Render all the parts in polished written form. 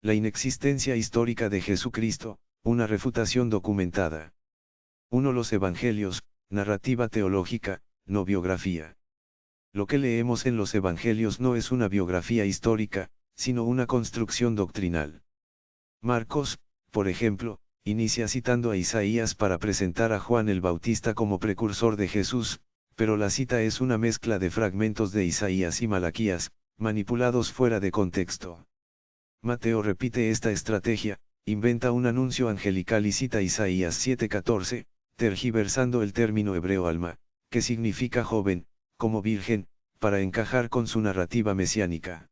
La inexistencia histórica de Jesucristo, una refutación documentada. 1. Los Evangelios, narrativa teológica, no biografía. Lo que leemos en los Evangelios no es una biografía histórica, sino una construcción doctrinal. Marcos, por ejemplo, inicia citando a Isaías para presentar a Juan el Bautista como precursor de Jesús, pero la cita es una mezcla de fragmentos de Isaías y Malaquías, manipulados fuera de contexto. Mateo repite esta estrategia, inventa un anuncio angelical y cita Isaías 7:14, tergiversando el término hebreo alma, que significa joven, como virgen, para encajar con su narrativa mesiánica.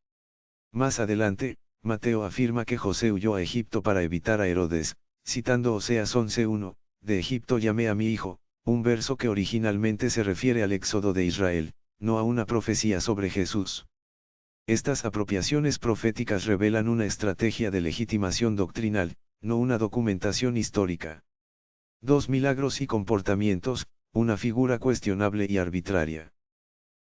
Más adelante, Mateo afirma que José huyó a Egipto para evitar a Herodes, citando Oseas 11:1, de Egipto llamé a mi hijo, un verso que originalmente se refiere al éxodo de Israel, no a una profecía sobre Jesús. Estas apropiaciones proféticas revelan una estrategia de legitimación doctrinal, no una documentación histórica. 2. Milagros y comportamientos, una figura cuestionable y arbitraria.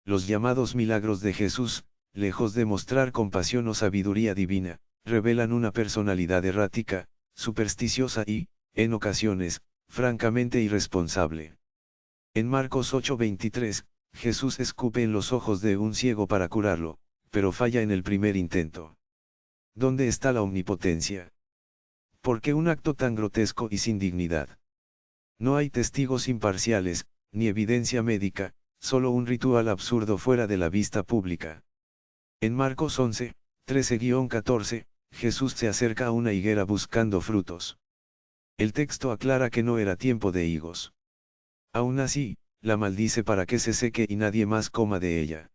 Los llamados milagros de Jesús, lejos de mostrar compasión o sabiduría divina, revelan una personalidad errática, supersticiosa y, en ocasiones, francamente irresponsable. En Marcos 8:23, Jesús escupe en los ojos de un ciego para curarlo, pero falla en el primer intento. ¿Dónde está la omnipotencia? ¿Por qué un acto tan grotesco y sin dignidad? No hay testigos imparciales, ni evidencia médica, solo un ritual absurdo fuera de la vista pública. En Marcos 11, 13-14, Jesús se acerca a una higuera buscando frutos. El texto aclara que no era tiempo de higos. Aún así, la maldice para que se seque y nadie más coma de ella.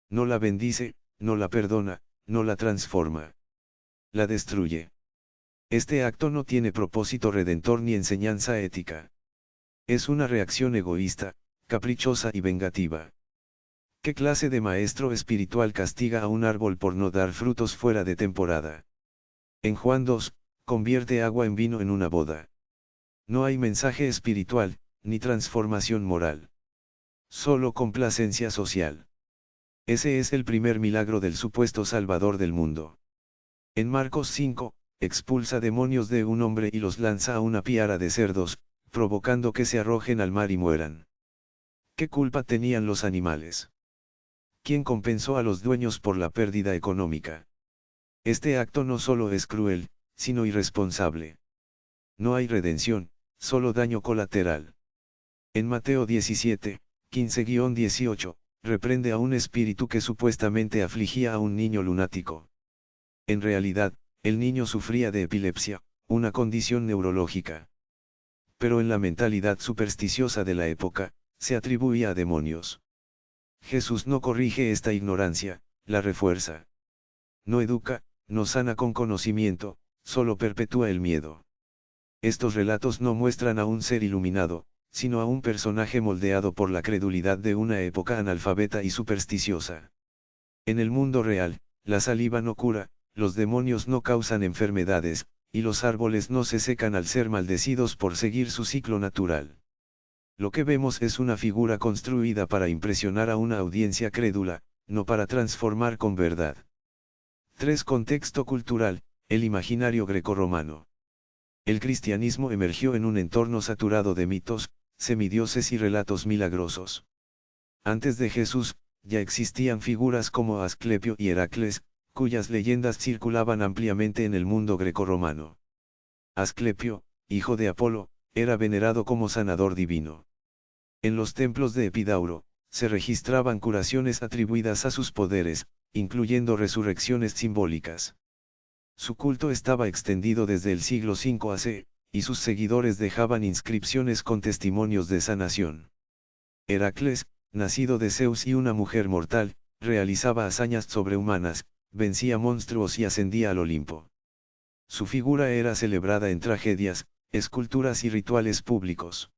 No la bendice, no la perdona, no la transforma. La destruye. Este acto no tiene propósito redentor ni enseñanza ética. Es una reacción egoísta, caprichosa y vengativa. ¿Qué clase de maestro espiritual castiga a un árbol por no dar frutos fuera de temporada? En Juan 2, convierte agua en vino en una boda. No hay mensaje espiritual, ni transformación moral. Solo complacencia social. Ese es el primer milagro del supuesto Salvador del mundo. En Marcos 5, expulsa demonios de un hombre y los lanza a una piara de cerdos, provocando que se arrojen al mar y mueran. ¿Qué culpa tenían los animales? ¿Quién compensó a los dueños por la pérdida económica? Este acto no solo es cruel, sino irresponsable. No hay redención, solo daño colateral. En Mateo 17, 15-18, reprende a un espíritu que supuestamente afligía a un niño lunático. En realidad, el niño sufría de epilepsia, una condición neurológica. Pero en la mentalidad supersticiosa de la época, se atribuía a demonios. Jesús no corrige esta ignorancia, la refuerza. No educa, no sana con conocimiento, solo perpetúa el miedo. Estos relatos no muestran a un ser iluminado, sino a un personaje moldeado por la credulidad de una época analfabeta y supersticiosa. En el mundo real, la saliva no cura, los demonios no causan enfermedades, y los árboles no se secan al ser maldecidos por seguir su ciclo natural. Lo que vemos es una figura construida para impresionar a una audiencia crédula, no para transformar con verdad. 3. Contexto cultural, el imaginario grecorromano. El cristianismo emergió en un entorno saturado de mitos, semidioses y relatos milagrosos. Antes de Jesús, ya existían figuras como Asclepio y Heracles, cuyas leyendas circulaban ampliamente en el mundo grecorromano. Asclepio, hijo de Apolo, era venerado como sanador divino. En los templos de Epidauro, se registraban curaciones atribuidas a sus poderes, incluyendo resurrecciones simbólicas. Su culto estaba extendido desde el siglo V AC, y sus seguidores dejaban inscripciones con testimonios de sanación. Heracles, nacido de Zeus y una mujer mortal, realizaba hazañas sobrehumanas, vencía monstruos y ascendía al Olimpo. Su figura era celebrada en tragedias, esculturas y rituales públicos.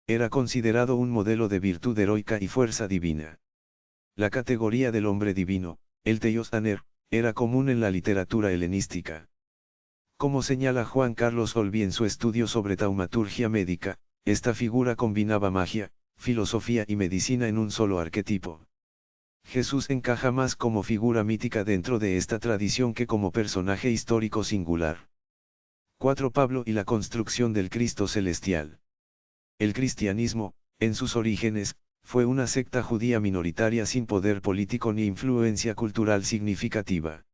Era considerado un modelo de virtud heroica y fuerza divina. La categoría del hombre divino, el Theos Aner, era común en la literatura helenística. Como señala Juan Carlos Olvi en su estudio sobre taumaturgia médica, esta figura combinaba magia, filosofía y medicina en un solo arquetipo. Jesús encaja más como figura mítica dentro de esta tradición que como personaje histórico singular. 4. Pablo y la construcción del Cristo celestial. El cristianismo, en sus orígenes, fue una secta judía minoritaria sin poder político ni influencia cultural significativa.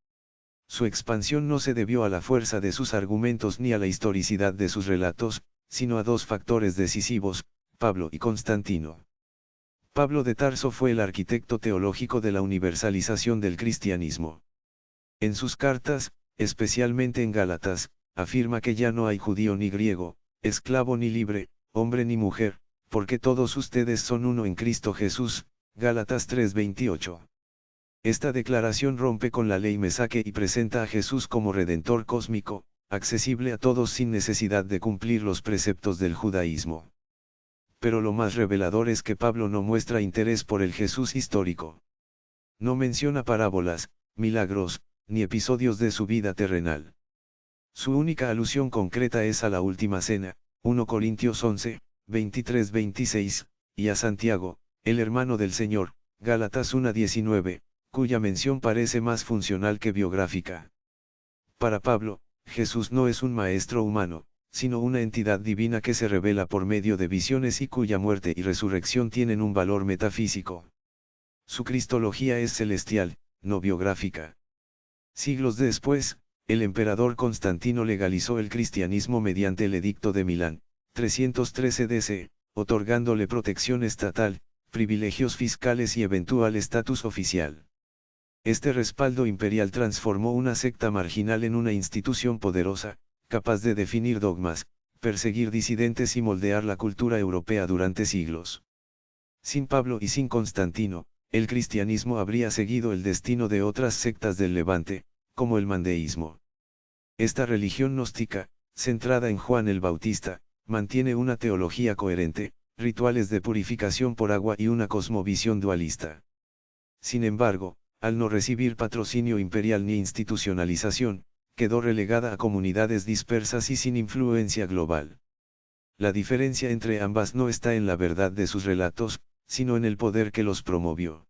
Su expansión no se debió a la fuerza de sus argumentos ni a la historicidad de sus relatos, sino a dos factores decisivos, Pablo y Constantino. Pablo de Tarso fue el arquitecto teológico de la universalización del cristianismo. En sus cartas, especialmente en Gálatas, afirma que ya no hay judío ni griego, esclavo ni libre, hombre ni mujer, porque todos ustedes son uno en Cristo Jesús, Gálatas 3:28. Esta declaración rompe con la ley mesaque y presenta a Jesús como redentor cósmico, accesible a todos sin necesidad de cumplir los preceptos del judaísmo. Pero lo más revelador es que Pablo no muestra interés por el Jesús histórico. No menciona parábolas, milagros, ni episodios de su vida terrenal. Su única alusión concreta es a la última cena, 1 Corintios 11, 23-26, y a Santiago, el hermano del Señor, Gálatas 1:19, cuya mención parece más funcional que biográfica. Para Pablo, Jesús no es un maestro humano, sino una entidad divina que se revela por medio de visiones y cuya muerte y resurrección tienen un valor metafísico. Su cristología es celestial, no biográfica. Siglos después, el emperador Constantino legalizó el cristianismo mediante el Edicto de Milán, 313 DC, otorgándole protección estatal, privilegios fiscales y eventual estatus oficial. Este respaldo imperial transformó una secta marginal en una institución poderosa, capaz de definir dogmas, perseguir disidentes y moldear la cultura europea durante siglos. Sin Pablo y sin Constantino, el cristianismo habría seguido el destino de otras sectas del Levante, como el mandeísmo. Esta religión gnóstica, centrada en Juan el Bautista, mantiene una teología coherente, rituales de purificación por agua y una cosmovisión dualista. Sin embargo, al no recibir patrocinio imperial ni institucionalización, quedó relegada a comunidades dispersas y sin influencia global. La diferencia entre ambas no está en la verdad de sus relatos, sino en el poder que los promovió.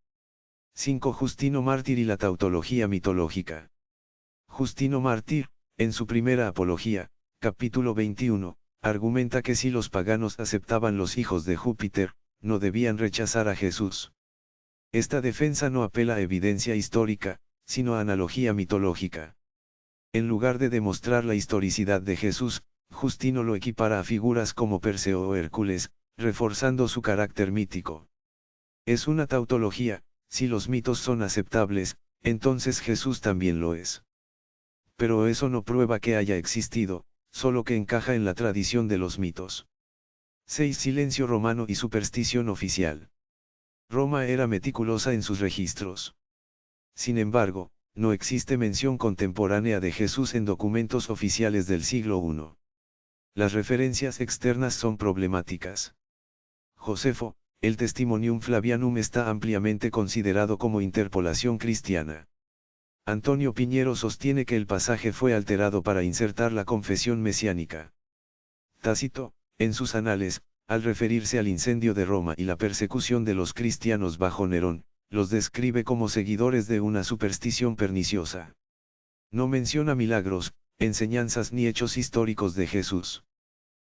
5. Justino Mártir y la tautología mitológica. Justino Mártir, en su primera apología, capítulo 21, argumenta que si los paganos aceptaban los hijos de Júpiter, no debían rechazar a Jesús. Esta defensa no apela a evidencia histórica, sino a analogía mitológica. En lugar de demostrar la historicidad de Jesús, Justino lo equipara a figuras como Perseo o Hércules, reforzando su carácter mítico. Es una tautología, si los mitos son aceptables, entonces Jesús también lo es. Pero eso no prueba que haya existido, solo que encaja en la tradición de los mitos. 6. Silencio romano y superstición oficial. Roma era meticulosa en sus registros. Sin embargo, no existe mención contemporánea de Jesús en documentos oficiales del siglo I. Las referencias externas son problemáticas. Josefo, el Testimonium Flavianum está ampliamente considerado como interpolación cristiana. Antonio Piñero sostiene que el pasaje fue alterado para insertar la confesión mesiánica. Tácito, en sus anales, al referirse al incendio de Roma y la persecución de los cristianos bajo Nerón, los describe como seguidores de una superstición perniciosa. No menciona milagros, enseñanzas ni hechos históricos de Jesús.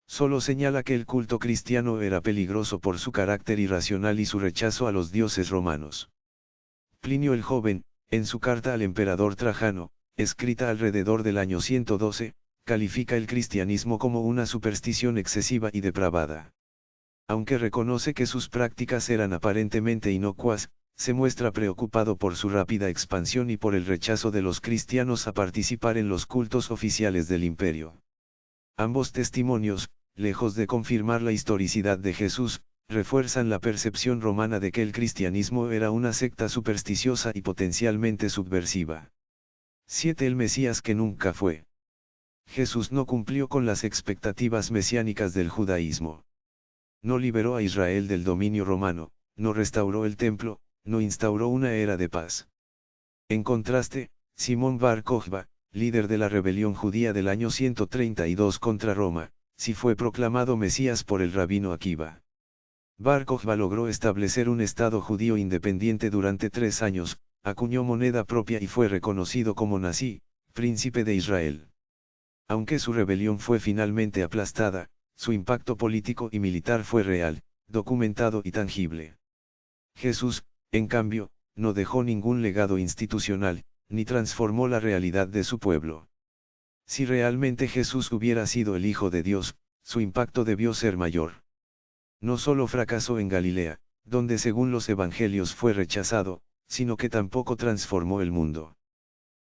Solo señala que el culto cristiano era peligroso por su carácter irracional y su rechazo a los dioses romanos. Plinio el Joven, en su carta al emperador Trajano, escrita alrededor del año 112, califica el cristianismo como una superstición excesiva y depravada. Aunque reconoce que sus prácticas eran aparentemente inocuas, se muestra preocupado por su rápida expansión y por el rechazo de los cristianos a participar en los cultos oficiales del imperio. Ambos testimonios, lejos de confirmar la historicidad de Jesús, refuerzan la percepción romana de que el cristianismo era una secta supersticiosa y potencialmente subversiva. 7. El Mesías que nunca fue. Jesús no cumplió con las expectativas mesiánicas del judaísmo. No liberó a Israel del dominio romano, no restauró el templo, no instauró una era de paz. En contraste, Simón Bar Kokhba, líder de la rebelión judía del año 132 contra Roma, sí fue proclamado Mesías por el rabino Akiva. Bar Kokhba logró establecer un Estado judío independiente durante 3 años, acuñó moneda propia y fue reconocido como Nasi, príncipe de Israel. Aunque su rebelión fue finalmente aplastada, su impacto político y militar fue real, documentado y tangible. Jesús, en cambio, no dejó ningún legado institucional, ni transformó la realidad de su pueblo. Si realmente Jesús hubiera sido el Hijo de Dios, su impacto debió ser mayor. No solo fracasó en Galilea, donde según los evangelios fue rechazado, sino que tampoco transformó el mundo.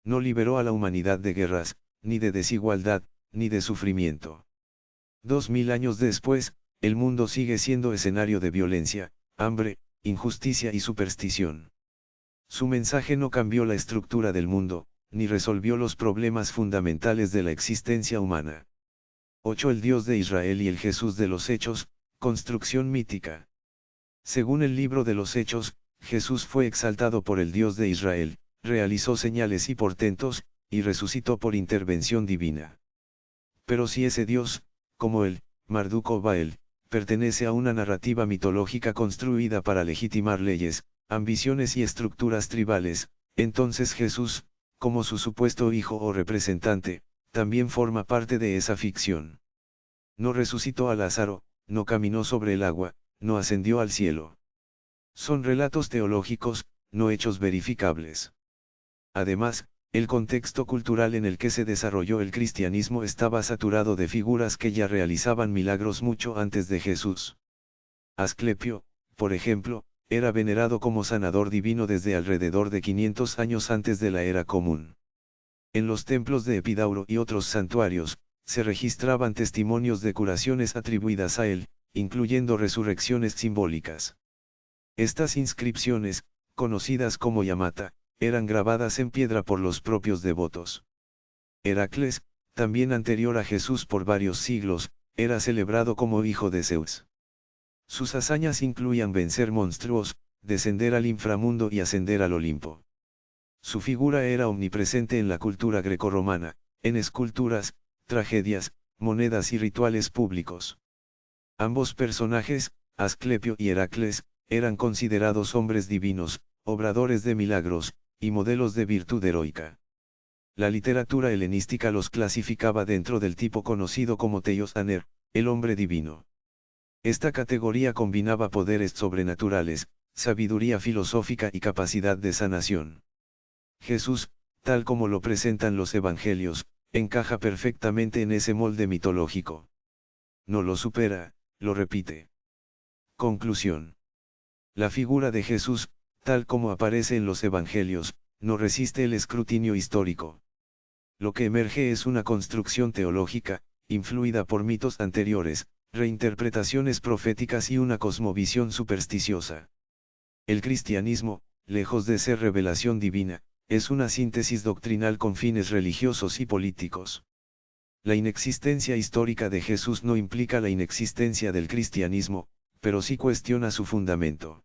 No liberó a la humanidad de guerras, ni de desigualdad, ni de sufrimiento. 2000 años después, el mundo sigue siendo escenario de violencia, hambre, injusticia y superstición. Su mensaje no cambió la estructura del mundo, ni resolvió los problemas fundamentales de la existencia humana. 8. El Dios de Israel y el Jesús de los Hechos, construcción mítica. Según el libro de los Hechos, Jesús fue exaltado por el Dios de Israel, realizó señales y portentos, y resucitó por intervención divina. Pero si ese Dios, como el, Marduk o Baal, pertenece a una narrativa mitológica construida para legitimar leyes, ambiciones y estructuras tribales, entonces Jesús, como su supuesto hijo o representante, también forma parte de esa ficción. No resucitó a Lázaro, no caminó sobre el agua, no ascendió al cielo. Son relatos teológicos, no hechos verificables. Además, el contexto cultural en el que se desarrolló el cristianismo estaba saturado de figuras que ya realizaban milagros mucho antes de Jesús. Asclepio, por ejemplo, era venerado como sanador divino desde alrededor de 500 años antes de la era común. En los templos de Epidauro y otros santuarios, se registraban testimonios de curaciones atribuidas a él, incluyendo resurrecciones simbólicas. Estas inscripciones, conocidas como yamata, eran grabadas en piedra por los propios devotos. Heracles, también anterior a Jesús por varios siglos, era celebrado como hijo de Zeus. Sus hazañas incluían vencer monstruos, descender al inframundo y ascender al Olimpo. Su figura era omnipresente en la cultura grecorromana, en esculturas, tragedias, monedas y rituales públicos. Ambos personajes, Asclepio y Heracles, eran considerados hombres divinos, obradores de milagros, y modelos de virtud heroica. La literatura helenística los clasificaba dentro del tipo conocido como Teios Aner, el hombre divino. Esta categoría combinaba poderes sobrenaturales, sabiduría filosófica y capacidad de sanación. Jesús, tal como lo presentan los evangelios, encaja perfectamente en ese molde mitológico. No lo supera, lo repite. Conclusión. La figura de Jesús, tal como aparece en los evangelios, no resiste el escrutinio histórico. Lo que emerge es una construcción teológica, influida por mitos anteriores, reinterpretaciones proféticas y una cosmovisión supersticiosa. El cristianismo, lejos de ser revelación divina, es una síntesis doctrinal con fines religiosos y políticos. La inexistencia histórica de Jesús no implica la inexistencia del cristianismo, pero sí cuestiona su fundamento.